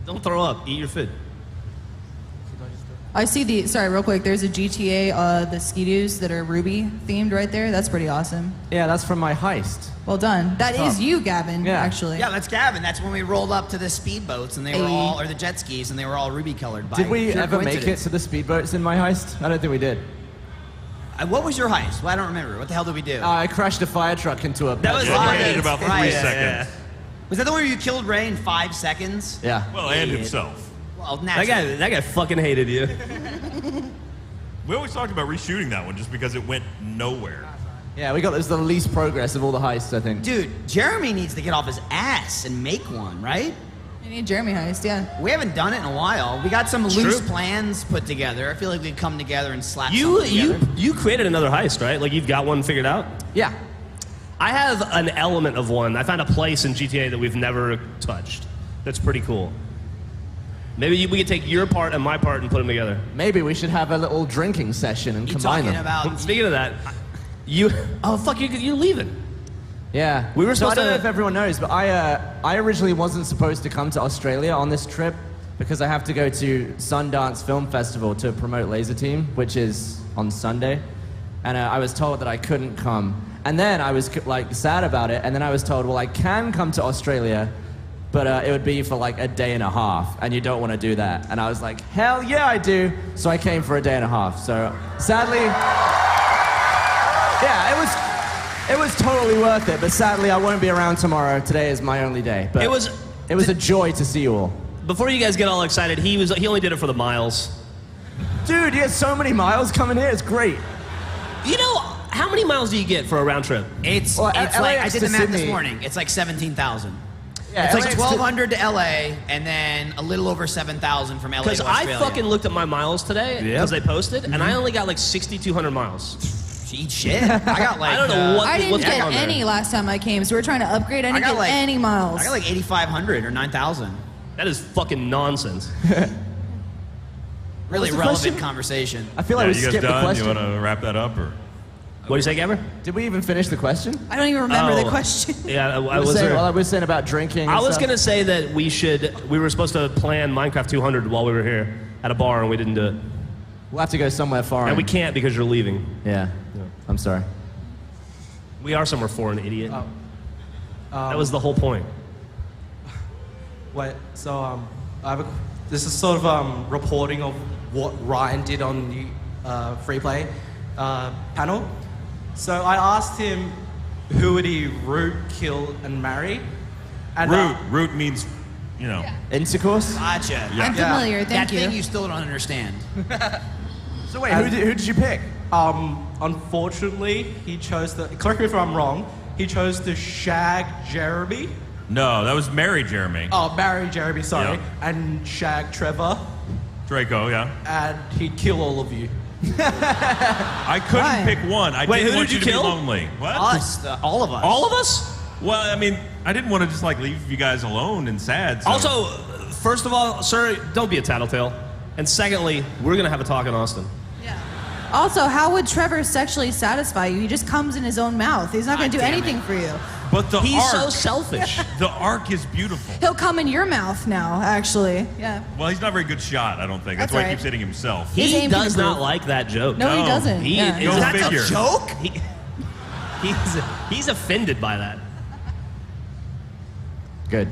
Don't throw up. Eat your food.
I see sorry, real quick, there's a GTA, the Ski-Doos that are Ruby themed right there. That's pretty awesome.
Yeah, that's from my heist.
Well done. That is you, Gavin,
Yeah.
actually.
Yeah, that's Gavin. That's when we rolled up to the speedboats and they were all, or the jet skis, and they were all ruby colored.
Did we ever make it to the speedboats in my heist? I don't think we did.
What was your heist? Well, I don't remember. What the hell did we do?
I crashed a fire truck into a...
That was
Yeah,
right.
you did about 3
Right.
seconds.
Was that the one where you killed Ray in 5 seconds?
Yeah.
Well, and
Idiot.
himself.
Well, naturally.
That guy fucking hated you.
We always talked about reshooting that one just because it went nowhere.
Yeah, it was the least progress of all the heists, I think.
Dude, Jeremy needs to get off his ass and make one, right?
You need Jeremy heist, yeah.
We haven't done it in a while. We got some loose plans put together. I feel like we'd come together and slap something together.
You created another heist, right? Like you've got one figured out?
Yeah.
I have an element of one. I found a place in GTA that we've never touched. That's pretty cool. Maybe we could take your part and my part and put them together.
Maybe we should have a little drinking session and combine them.
Speaking of that, you're leaving.
Yeah.
We were supposed
I don't
to-
know if everyone knows, but I originally wasn't supposed to come to Australia on this trip because I have to go to Sundance Film Festival to promote Laser Team, which is on Sunday. And I was told that I couldn't come. And then I was like sad about it. And then I was told, well, I can come to Australia, but it would be for like a day and a half, and you don't want to do that. And I was like, hell yeah, I do. So I came for a day and a half. So sadly, yeah, it was totally worth it. But sadly, I won't be around tomorrow. Today is my only day. But it was a joy to see you all.
Before you guys get all excited, he only did it for the miles.
Dude, you have so many miles coming here. It's great.
You know, how many miles do you get for a round trip?
It's like, I did the math this morning. It's like 17,000.
Yeah,
it's like
LAX
1,200 to LA, and then a little over 7,000 from LA to
Because
Australia.
I fucking looked at my miles today because they posted, and I only got like 6,200 miles.
Eat shit. I got like
I don't know what.
I didn't
what's
get
on there.
any last time I came, so we're trying to upgrade. I didn't
got
get
like-
any miles.
I got like 8,500 or 9,000.
That is fucking nonsense.
Really
the
relevant
question?
conversation.
I feel like we
you guys
skipped the
done?
question.
You want to wrap that up, or?
What do you say, Gabber?
Did we even finish the question?
I don't even remember the
Oh.
question.
Yeah, I
We
was there.
were saying about drinking.
I
and
was
stuff.
gonna say that we were supposed to plan Minecraft 200 while we were here at a bar, and we didn't do it.
We'll have to go somewhere foreign.
And we can't because you're leaving.
Yeah. I'm sorry.
We are somewhere foreign, idiot. That was the whole point.
Wait, so this is sort of reporting of what Ryan did on the free play panel. So I asked him who would he root, kill, and marry. And,
Root means,
Intercourse?
Gotcha.
Yeah.
I'm familiar,
That
thank
thing
you.
you still don't understand.
So wait, who did you pick?
Unfortunately, he chose correct me if I'm wrong, he chose to shag Jeremy.
No, that was marry Jeremy.
Oh, marry Jeremy, sorry.
Yeah.
And shag Trevor.
Draco, yeah.
And he'd kill all of you.
I couldn't
Why?
pick one. I
Wait,
didn't
who
want
did you
to be
kill?
lonely. What?
Us, all of us.
All of us?
Well, I mean, I didn't want to just like leave you guys alone and sad. So.
Also, first of all, sir, don't be a tattletale. And secondly, we're going to have a talk in Austin.
Also, how would Trevor sexually satisfy you? He just comes in his own mouth. He's not going to do anything for you.
But the
He's
arc,
so selfish.
The arc is beautiful.
He'll come in your mouth now, actually. Yeah.
Well, he's not a very good shot, I don't think. That's,
That's
why
right.
he keeps hitting himself.
He does not like that joke.
No, he doesn't.
He,
Yeah.
is
Go figure.
A joke?
He's offended by that.
Good.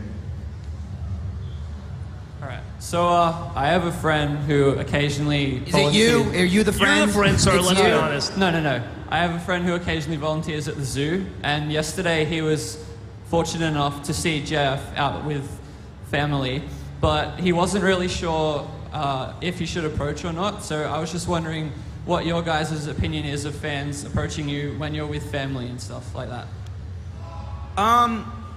All right. So I have a friend who occasionally
Is it you? Are you the friend?
You're the friend, sir.
It's
Let's
you.
be honest.
No. I have a friend who occasionally volunteers at the zoo, and yesterday he was fortunate enough to see Jeff out with family, but he wasn't really sure if he should approach or not. So I was just wondering what your guys' opinion is of fans approaching you when you're with family and stuff like that.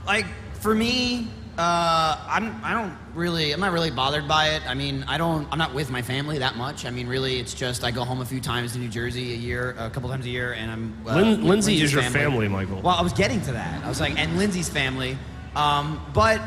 Like for me, I'm not really bothered by it. I mean, I'm not with my family that much. I mean, really, it's just I go home a few times to New Jersey a couple times a year, and I'm.
Lindsay is your family, Michael.
Well, I was getting to that. I was like, and Lindsay's family, but.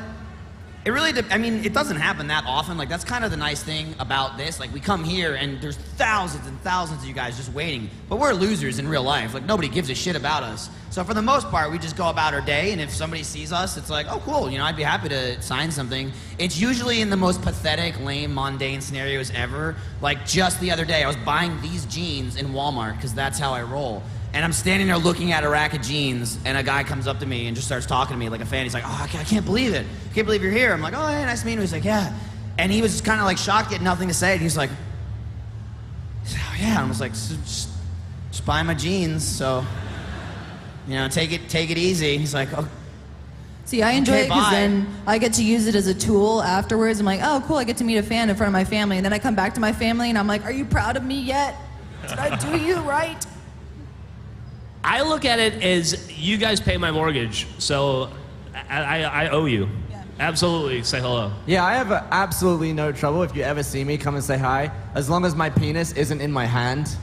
It really, it doesn't happen that often. Like, that's kind of the nice thing about this. Like, we come here and there's thousands and thousands of you guys just waiting. But we're losers in real life. Like, nobody gives a shit about us. So for the most part, we just go about our day. And if somebody sees us, it's like, oh, cool. You know, I'd be happy to sign something. It's usually in the most pathetic, lame, mundane scenarios ever. Like, just the other day, I was buying these jeans in Walmart because that's how I roll. And I'm standing there looking at a rack of jeans, and a guy comes up to me and just starts talking to me like a fan. He's like, oh, I can't believe it. I can't believe you're here. I'm like, oh, hey, nice to meet you. He's like, yeah. And he was kind of like shocked, he had nothing to say. And he's like, oh, yeah. And I was like, just buy my jeans, so, you know, take it easy. And he's like, oh.
See, I enjoy
Okay,
it because
bye.
then I get to use it as a tool afterwards. I'm like, oh, cool, I get to meet a fan in front of my family. And then I come back to my family, and I'm like, are you proud of me yet? Did I do you right?
I look at it as you guys pay my mortgage, so I owe you. Absolutely, say hello.
Yeah, I have absolutely no trouble if you ever see me come and say hi, as long as my penis isn't in my hand.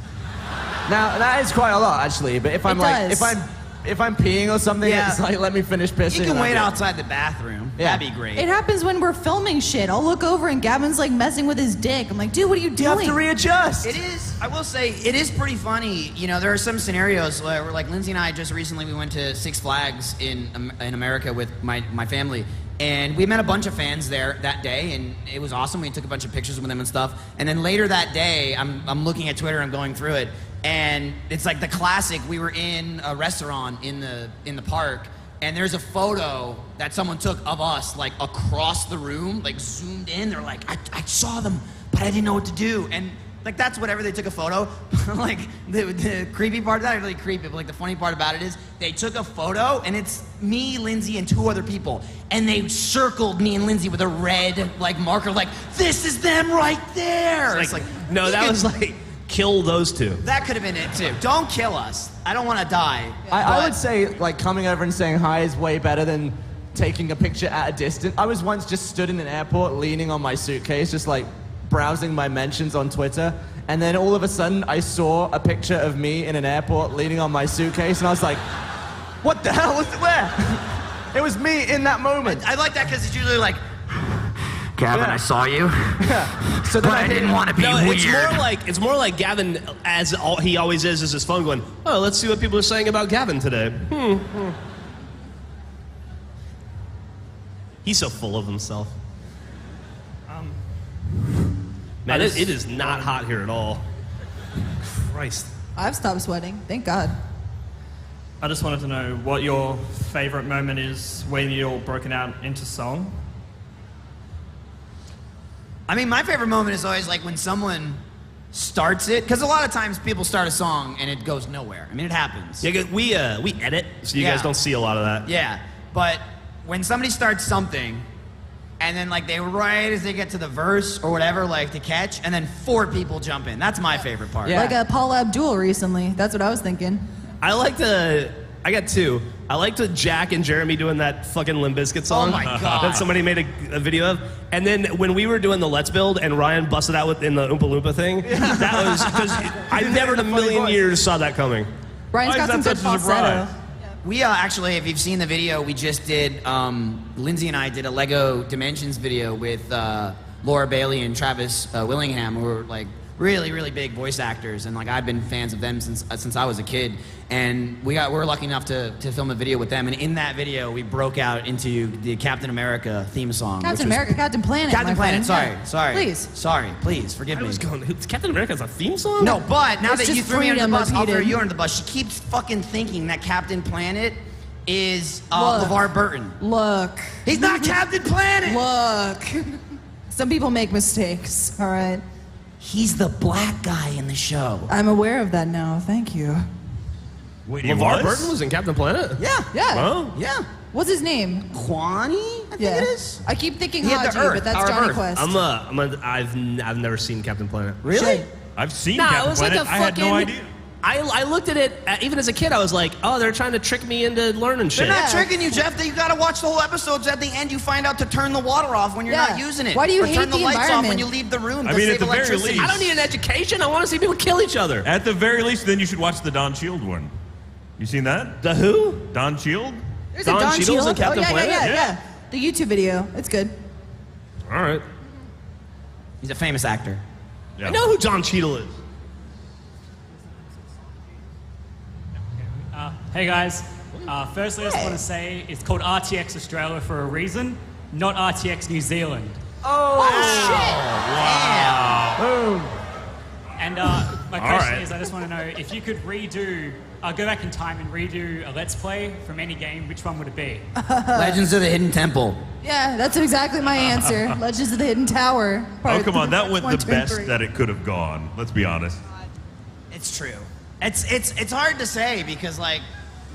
Now that is quite a lot actually, but if I'm if I'm peeing or something,
Yeah.
it's like let me finish pissing.
You can
and I'm
wait
good.
outside the bathroom.
Yeah.
That'd be great.
It happens when we're filming shit. I'll look over and Gavin's like messing with his dick. I'm like, dude, what are you doing?
You have to readjust.
It is, I will say, it is pretty funny. You know, there are some scenarios where, like, Lindsay and I just recently, we went to Six Flags in America with my family. And we met a bunch of fans there that day, and it was awesome. We took a bunch of pictures with them and stuff. And then later that day, I'm looking at Twitter, I'm going through it, and it's like the classic. We were in a restaurant in the park, and there's a photo that someone took of us, like, across the room, like, zoomed in. They're like, I saw them, but I didn't know what to do. And, like, that's whatever, they took a photo. Like, the creepy part of that, really creepy, but, like, the funny part about it is they took a photo, and it's me, Lindsay, and two other people. And they circled me and Lindsay with a red, like, marker, like, this is them right there.
It's like, no, that was like, kill those two.
That could have been it, too. Don't kill us. I don't want to die.
I would say, like, coming over and saying hi is way better than taking a picture at a distance. I was once just stood in an airport leaning on my suitcase, just, like, browsing my mentions on Twitter. And then all of a sudden, I saw a picture of me in an airport leaning on my suitcase, and I was like, what the hell? Where? It was me in that moment.
I like that because it's usually like, Gavin, I saw you.
So then
But I didn't want to be weird.
It's more like Gavin, as he always is his phone going, oh, let's see what people are saying about Gavin today. He's so full of himself. Man, it is not hot here at all. Christ.
I've stopped sweating. Thank God.
I just wanted to know what your favorite moment is when you're broken out into song.
I mean, my favorite moment is always like when someone starts it, because a lot of times people start a song and it goes nowhere. I mean, it happens.
Yeah, we edit, so you guys don't see a lot of that.
Yeah, but when somebody starts something, and then like right as they get to the verse or whatever, like to catch, and then 4 people jump in. That's my favorite part.
Like a Paul Abdul recently. That's what I was thinking.
I got 2. I liked Jack and Jeremy doing that fucking Limp Bizkit song.
Oh my God.
That somebody made a video of. And then when we were doing the Let's Build and Ryan busted out in the Oompa Loompa thing, that was, because I never in a million years saw that coming.
Ryan's got some good falsetto.
We actually, if you've seen the video, we just did, Lindsay and I did a Lego Dimensions video with Laura Bailey and Travis Willingham, who are like really, really big voice actors, and like I've been fans of them since I was a kid. And we were lucky enough to film a video with them, and in that video we broke out into the Captain America theme song.
Captain America, Captain Planet.
Captain
my
Planet.
friend.
Sorry.
Please.
Sorry. Please forgive me.
Captain America has a theme song?
No, but now
It's
that you
just
threw me under the
freedom
bus, I'll throw
repeated.
you under the bus. She keeps fucking thinking that Captain Planet is
Look.
LeVar Burton.
Look.
He's not Captain Planet.
Look. Some people make mistakes, all right?
He's the black guy in the show.
I'm aware of that now. Thank you.
Wait,
LeVar Burton was in Captain Planet?
Yeah.
Yeah.
Oh.
Yeah.
What's his name?
Kwani, I think
Yeah.
it is.
I keep thinking
He had the
Haji,
Earth,
but that's
Power of
Johnny
Earth.
Quest.
I've never seen Captain Planet.
Really?
I've seen
Nah, it
Captain
was
Planet.
like a
I had no
fucking-
idea.
I looked at it, even as a kid, I was like, oh, they're trying to trick me into learning shit.
They're not tricking you, Jeff. You gotta watch the whole episodes. At the end, you find out to turn the water off when you're
Yeah.
not using it.
Why do you
or
hate
turn the
the
lights off when
environment?
you leave the room
I
to
mean,
save
at the very
electricity.
least-
I don't need an education. I want to see people kill each other.
At the very least, then you should watch the Don Shield one. You seen that?
The who?
Don Shield?
There's
Don
a Don
Cheadle's in
Cheadle.
Captain
oh, yeah,
Planet?
Yeah,
Yeah.
yeah. The YouTube video. It's good.
All right.
He's a famous actor.
Yeah.
I know who John Cheadle is.
Hey guys, firstly I just want to say it's called RTX Australia for a reason, not RTX New Zealand.
Oh,
And my question
right.
is, I just want to know if you could go back in time and redo a Let's Play from any game, which one would it be?
Legends of the Hidden Temple.
Yeah, that's exactly my answer. Legends of the Hidden Tower.
Oh, come on. That went
One,
the
two, and
best
three.
that it could have gone. Let's be honest.
It's true. It's hard to say because like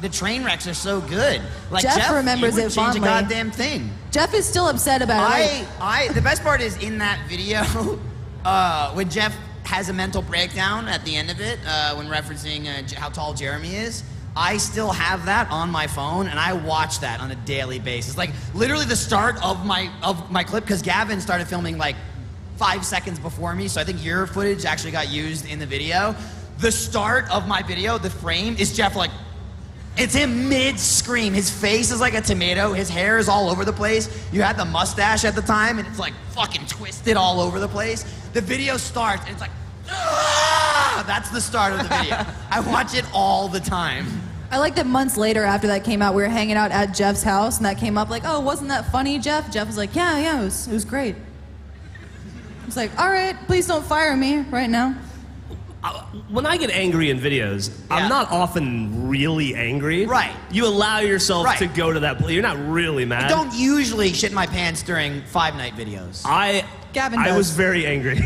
the train wrecks are so good. Like
Jeff remembers
you wouldn't
it
change
fondly.
a goddamn thing.
Jeff is still upset about it. Like,
The best part is in that video when Jeff has a mental breakdown at the end of it when referencing how tall Jeremy is. I still have that on my phone, and I watch that on a daily basis. Like literally the start of my clip, because Gavin started filming like 5 seconds before me, so I think your footage actually got used in the video. The start of my video, the frame, is Jeff like, it's him mid-scream. His face is like a tomato. His hair is all over the place. You had the mustache at the time, and it's like fucking twisted all over the place. The video starts, and it's like, ah! That's the start of the video. I watch it all the time.
I like that months later after that came out, we were hanging out at Jeff's house, and that came up like, oh, wasn't that funny, Jeff? Jeff was like, yeah, it was great. It's like, all right, please don't fire me right now.
When I get angry in videos, I'm not often really angry.
Right.
You allow yourself
Right.
to go to that place. You're not really mad.
I don't usually shit my pants during Five Night videos.
Gavin
I
does.
was very angry.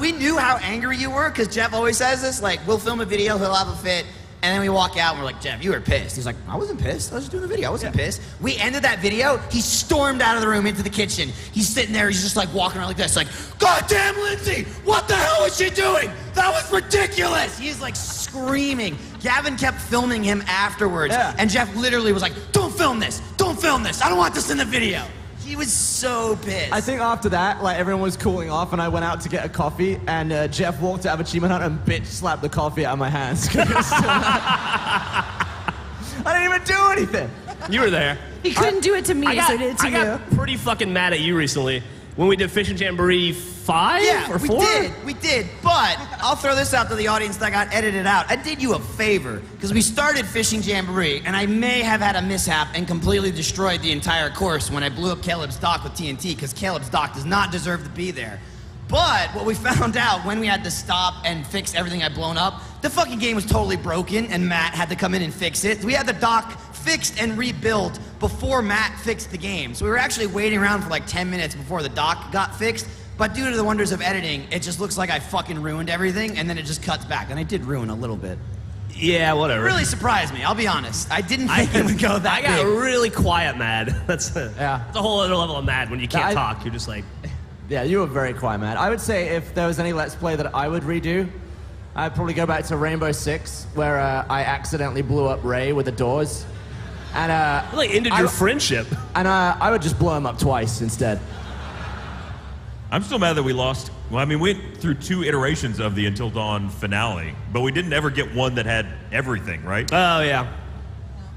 We knew how angry you were because Jeff always says this. Like, we'll film a video, he'll have a fit, and then we walk out and we're like, Jeff, you were pissed. He's like, I wasn't pissed. I was just doing a video. I wasn't pissed. We ended that video. He stormed out of the room into the kitchen. He's sitting there. He's just like walking around like this, like, goddamn Lindsay, what the hell was she doing? That was ridiculous. He's like screaming. Gavin kept filming him afterwards, and Jeff literally was like, don't film this. Don't film this. I don't want this in the video. He was so pissed.
I think after that, like everyone was cooling off, and I went out to get a coffee, and Jeff walked out of Achievement Hunt and bitch slapped the coffee out of my hands. I didn't even do anything.
You were there.
He couldn't do it to me, so he did it to
I got pretty fucking mad at you recently when we did Fish and Jamboree 5 or 4?
We did. But I'll throw this out to the audience that got edited out. I did you a favor because we started Fishing Jamboree, and I may have had a mishap and completely destroyed the entire course when I blew up Caleb's dock with TNT because Caleb's dock does not deserve to be there. But what we found out when we had to stop and fix everything I'd blown up, the fucking game was totally broken, and Matt had to come in and fix it. We had the dock fixed and rebuilt before Matt fixed the game. So we were actually waiting around for like 10 minutes before the dock got fixed. But due to the wonders of editing, it just looks like I fucking ruined everything, and then it just cuts back. And I did ruin a little bit.
Yeah, whatever.
It really surprised me, I'll be honest. I didn't think it would go that
I got
big.
really quiet mad. That's a whole other level of mad when you can't talk. You're just like...
Yeah, you were very quiet, man. I would say if there was any Let's Play that I would redo, I'd probably go back to Rainbow Six, where I accidentally blew up Ray with the doors. And
like ended your friendship.
And I would just blow him up twice instead.
I'm still mad that we lost. Well, I mean, we went through 2 iterations of the Until Dawn finale, but we didn't ever get one that had everything, right?
Oh, yeah.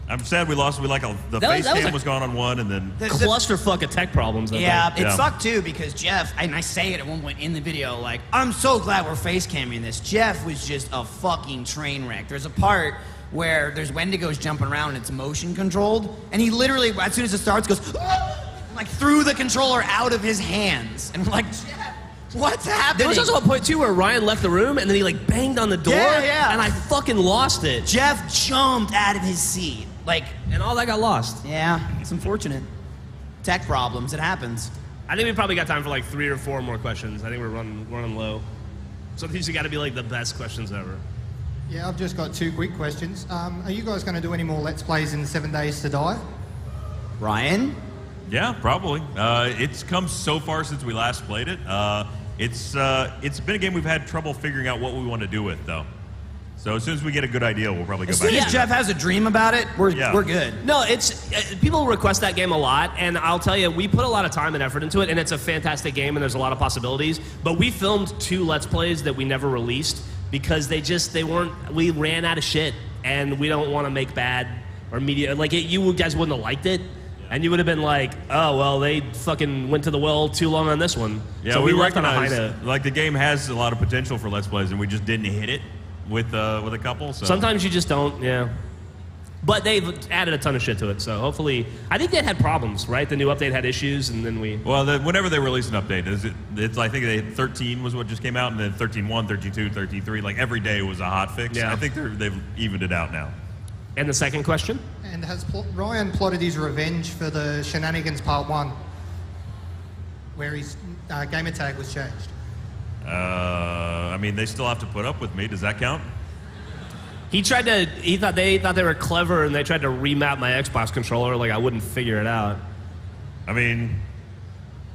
I'm sad we lost. The face cam was gone on one, and then
clusterfuck of tech problems.
Yeah, it sucked too because Jeff, and I say it at one point in the video, like, I'm so glad we're face camming this. Jeff was just a fucking train wreck. There's a part where there's Wendigos jumping around and it's motion controlled, and he literally, as soon as it starts, goes, like, threw the controller out of his hands. And we're like, Jeff, what's happening?
There was also a point too where Ryan left the room and then he like banged on the door.
Yeah.
And I fucking lost it.
Jeff jumped out of his seat.
And all that got lost.
Yeah, it's unfortunate. Tech problems, it happens.
I think we probably got time for like 3 or 4 more questions. I think we're running low. So these have got to be like the best questions ever.
Yeah, I've just got 2 quick questions. Are you guys going to do any more Let's Plays in 7 Days to Die?
Ryan?
Yeah, probably. It's come so far since we last played it. It's been a game we've had trouble figuring out what we want to do with, though. So as soon as we get a good idea, we'll probably go back.
As soon as Jeff has a dream about it, we're good.
No, it's people request that game a lot, and I'll tell you, we put a lot of time and effort into it, and it's a fantastic game, and there's a lot of possibilities. But we filmed 2 Let's Plays that we never released because we ran out of shit, and we don't want to make bad or media you guys wouldn't have liked it. And you would have been like, oh, well, they fucking went to the well too long on this one.
Yeah,
so
we
left on a high
recognize,
note.
the game has a lot of potential for Let's Plays, and we just didn't hit it with a couple. So.
Sometimes you just don't, yeah. But they've added a ton of shit to it, so hopefully... I think they had problems, right? The new update had issues, and then we...
Well, whenever they release an update, I think 13 was what just came out, and then 13.1, 13.2, 13.3, like every day was a hot fix.
Yeah.
I think they've evened it out now.
And the second question?
And has Ryan plotted his revenge for the Shenanigans Part 1, where his gamer tag was changed?
I mean, they still have to put up with me. Does that count?
He thought they were clever, and they tried to remap my Xbox controller like I wouldn't figure it out.
I mean,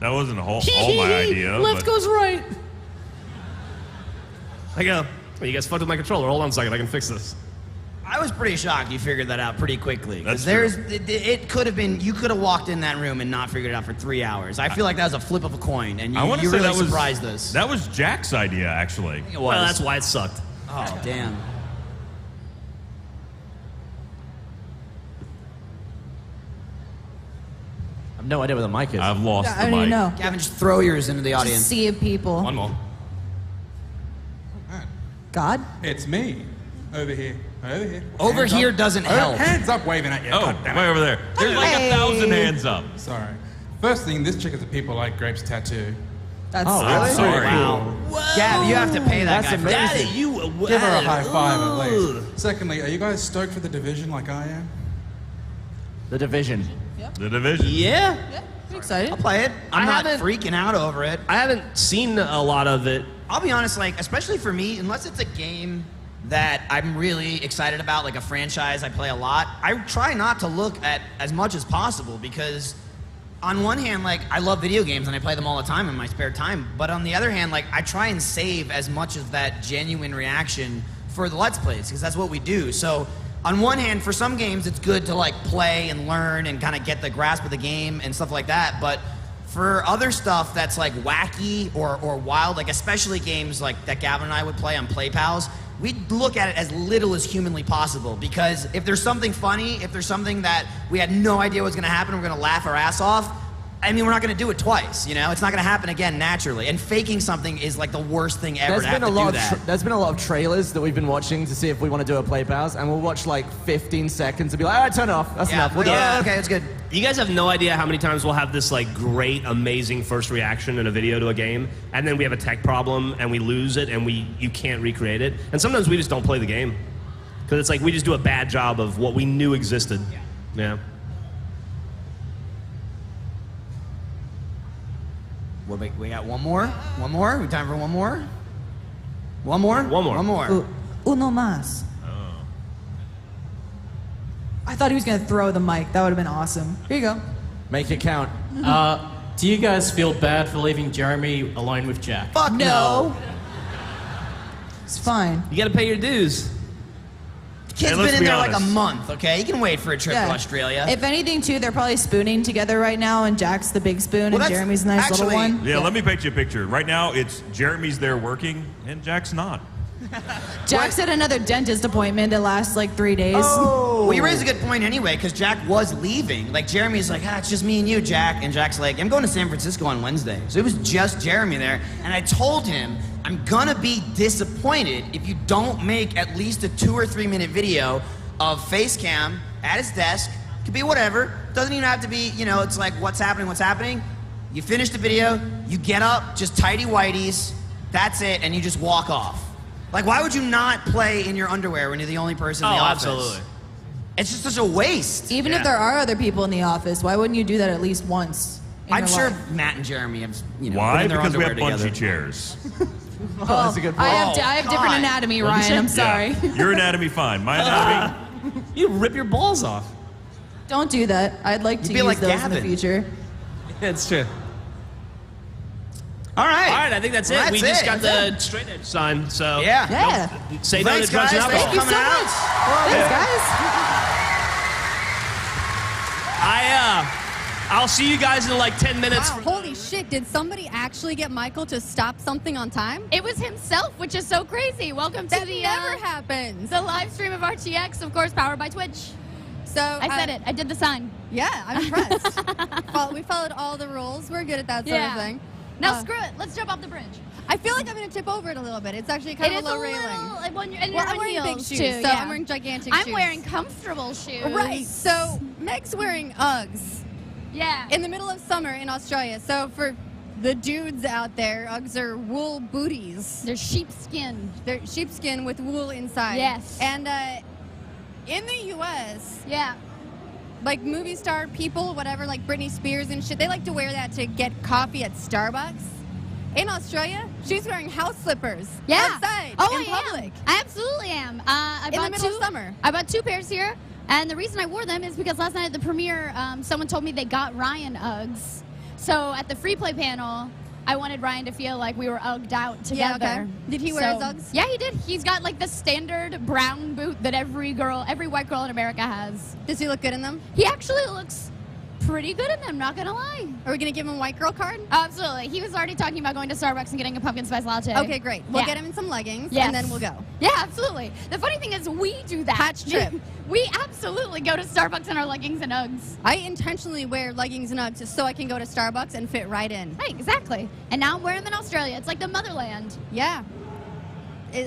that wasn't all my idea.
Left goes right. I go, well, you guys fucked with my controller. Hold on a second, I can fix this.
I was pretty shocked you figured that out pretty quickly.
That's
it could have been, you could have walked in that room and not figured it out for 3 hours. I feel like that was a flip of a coin, and you really surprised us.
That was Jack's idea, actually.
It was.
Well, that's why it sucked.
Oh, damn.
I have no idea where the mic is.
I've lost
I don't even know.
Gavin, just throw yours into the audience.
Just sea of people.
One more.
God?
It's me. Over here. Over here.
Over
Hands
here
up.
doesn't help.
Hands up waving at you.
Oh,
God damn it.
way over there. There's like 1,000 hands up.
Sorry. First thing, this chick is a people like Grapes tattoo.
That's
I'm sorry.
Wow. Gav, you have to pay that
That's
guy.
amazing.
Daddy, you...
Give her a high five at least. Secondly, are you guys stoked for The Division like I am?
The Division.
The Division.
Yeah.
Yeah, I'm excited.
I'll play it. I'm not
haven't-
freaking out over it.
I haven't seen a lot of it.
I'll be honest, especially for me, unless it's a game that I'm really excited about, like a franchise I play a lot, I try not to look at as much as possible because on one hand, I love video games and I play them all the time in my spare time, but on the other hand, I try and save as much of that genuine reaction for the Let's Plays because that's what we do. So on one hand, for some games, it's good to play and learn and kind of get the grasp of the game and stuff like that, but for other stuff that's wacky or wild, especially games that Gavin and I would play on Play Pals, we look at it as little as humanly possible because if there's something funny, if there's something that we had no idea was going to happen, we're going to laugh our ass off. I mean, we're not going to do it twice, It's not going to happen again naturally. And faking something is the worst thing ever to have to do that.
There's been a lot of trailers that we've been watching to see if we want to do a play pals, and we'll watch 15 seconds and be like, all right, turn it off. That's enough. We'll do it.
Okay, it's good.
You guys have no idea how many times we'll have this great, amazing first reaction in a video to a game, and then we have a tech problem and we lose it and you can't recreate it. And sometimes we just don't play the game because it's we just do a bad job of what we knew existed. Yeah.
We got one more? One more? We time for one more? One more?
One more.
One more.
Uno más. I thought he was going to throw the mic. That would have been awesome. Here you go.
Make it count.
Do you guys feel bad for leaving Jeremy alone with Jack?
Fuck no.
It's fine.
You got to pay your dues.
Kid's
let's
been in
be
there
honest.
a month, okay? He can wait for a trip to Australia.
If anything, too, they're probably spooning together right now, and Jack's the big spoon, and
that's
Jeremy's the nice little one.
Yeah, let me paint you a picture. Right now, it's Jeremy's there working, and Jack's not.
Jack's at another dentist appointment that lasts like 3 days.
Well, you raise a good point anyway, because Jack was leaving. Like, Jeremy's like, it's just me and you, Jack. And Jack's like, I'm going to San Francisco on Wednesday. So it was just Jeremy there. And I told him, I'm gonna be disappointed if you don't make at least a 2 or 3 minute video of face cam at his desk. Could be whatever. Doesn't even have to be, it's like, what's happening? You finish the video, you get up, just tidy whities, that's it, and you just walk off. Like, why would you not play in your underwear when you're the only person in the office?
Absolutely.
It's just such a waste.
Even if there are other people in the office, why wouldn't you do that at least once?
I'm sure Matt and Jeremy have,
Why?
put their
Because we have
underwear
bungee
together.
chairs.
That's a good point.
I have different anatomy, Ryan. I'm sorry.
Yeah. Your anatomy, fine. My anatomy.
You rip your balls off.
Don't do that. I'd like to
be
use
like
those in
Gavin.
the future.
It's true.
All right.
All right, I think that's it. We just got the straight edge sign, so.
Yeah.
Say no to
Thanks,
drugs and
guys.
alcohol.
Thank you so much.
Thanks, guys.
I'll see you guys in like 10 minutes.
Wow, holy shit, did somebody actually get Michael to stop something on time?
It was himself, which is so crazy. Welcome to
That
the
never happens.
the live stream of RTX, of course, powered by Twitch.
So
I said it. I did the sign.
Yeah, I'm impressed. We followed all the rules. We're good at that sort of thing.
Now screw it. Let's jump off the bridge.
I feel like I'm going to tip over it a little bit. It's actually kind
It
of
is
a low
a
railing.
little, and
Well,
you're
I'm
on
wearing big
heels,
shoes,
too,
so
yeah.
I'm wearing gigantic
I'm
shoes.
wearing comfortable shoes.
Right. So Meg's wearing Uggs.
Yeah.
In the middle of summer in Australia. So for the dudes out there, Uggs are wool booties.
They're sheepskin.
They're sheepskin with wool inside.
Yes.
And in the U.S.,
yeah,
like movie star people, whatever, like Britney Spears and shit, they like to wear that to get coffee at Starbucks. In Australia, she's wearing house slippers outside in public.
I absolutely am. I
In the
bought
middle of
two,
summer.
I bought 2 pairs here, and the reason I wore them is because last night at the premiere, someone told me they got Ryan Uggs. So at the free play panel, I wanted Ryan to feel like we were Ugged out
Yeah,
together.
okay. Did he wear his Uggs?
Yeah, he did. He's got like the standard brown boot that every white girl in America has.
Does he look good in them?
He actually looks pretty good in them, not gonna lie.
Are we gonna give him a white girl card?
Absolutely. He was already talking about going to Starbucks and getting a pumpkin spice latte.
Okay, great. We'll
Yeah.
get him in some leggings,
Yes.
and then we'll go.
Yeah, absolutely. The funny thing is we do that.
Patch trip.
We absolutely go to Starbucks in our leggings and Uggs.
I intentionally wear leggings and Uggs just so I can go to Starbucks and fit right in.
Hey, exactly. And now I'm wearing them in Australia. It's like the motherland.
Yeah.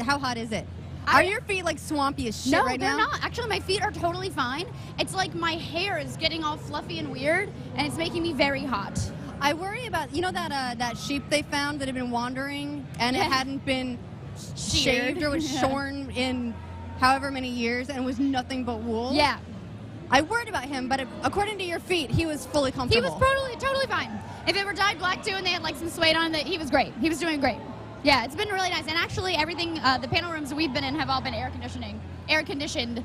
How hot is it? Are your feet like swampy as shit
No,
right
they're
now?
not. Actually, my feet are totally fine. It's like my hair is getting all fluffy and weird, and it's making me very hot.
I worry about, that sheep they found that had been wandering and it
Yeah.
hadn't been
Sheared.
shaved or was
Yeah.
shorn in however many years and was nothing but wool.
Yeah.
I worried about him, but according to your feet, he was fully
He
comfortable.
was totally fine. If it were dyed black too and they had like some suede on it, he was great. He was doing great. Yeah, it's been really nice. And actually, everything, the panel rooms that we've been in have all been air conditioned.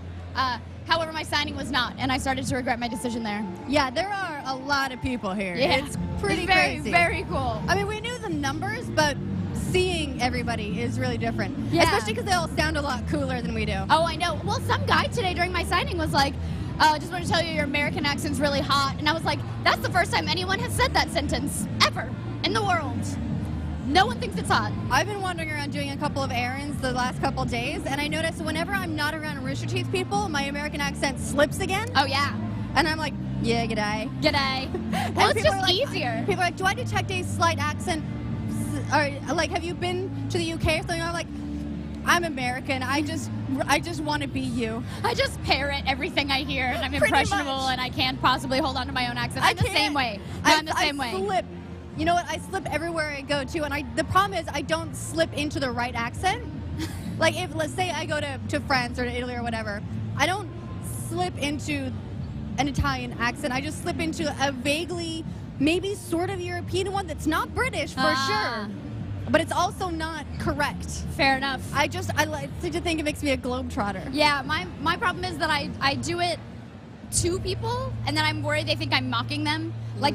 However, my signing was not, and I started to regret my decision there.
Yeah, there are a lot of people here.
Yeah.
It's pretty
It's very,
crazy.
very cool.
I mean, we knew the numbers, but seeing everybody is really different.
Yeah.
Especially because they all sound a lot cooler than we do.
Oh, I know. Well, some guy today during my signing was like, just want to tell you your American accent's really hot. And I was like, that's the first time anyone has said that sentence ever in the world. No one thinks it's hot.
I've been wandering around doing a couple of errands the last couple of days, and I noticed whenever I'm not around Rooster Teeth people, my American accent slips again.
Oh, yeah.
And I'm like, yeah, g'day.
G'day.
And
Well, it's
people
just
are like-
easier.
People are like, do I detect a slight accent? Or, like, have you been to the UK or something? I'm like, I'm American. I just want to be you.
I just parrot everything I hear, and I'm
Pretty
impressionable,
much.
and I can't possibly hold on to my own accent. I'm the same way. No, I'm the same way.
Slip. You know what? I slip everywhere I go to, and the problem is I don't slip into the right accent. Like if let's say I go to France or to Italy or whatever, I don't slip into an Italian accent. I just slip into a vaguely, maybe sort of European one that's not British for sure. But it's also not correct.
Fair enough.
I like to think it makes me a globetrotter.
Yeah, my problem is that I do it to people, and then I'm worried they think I'm mocking them. Like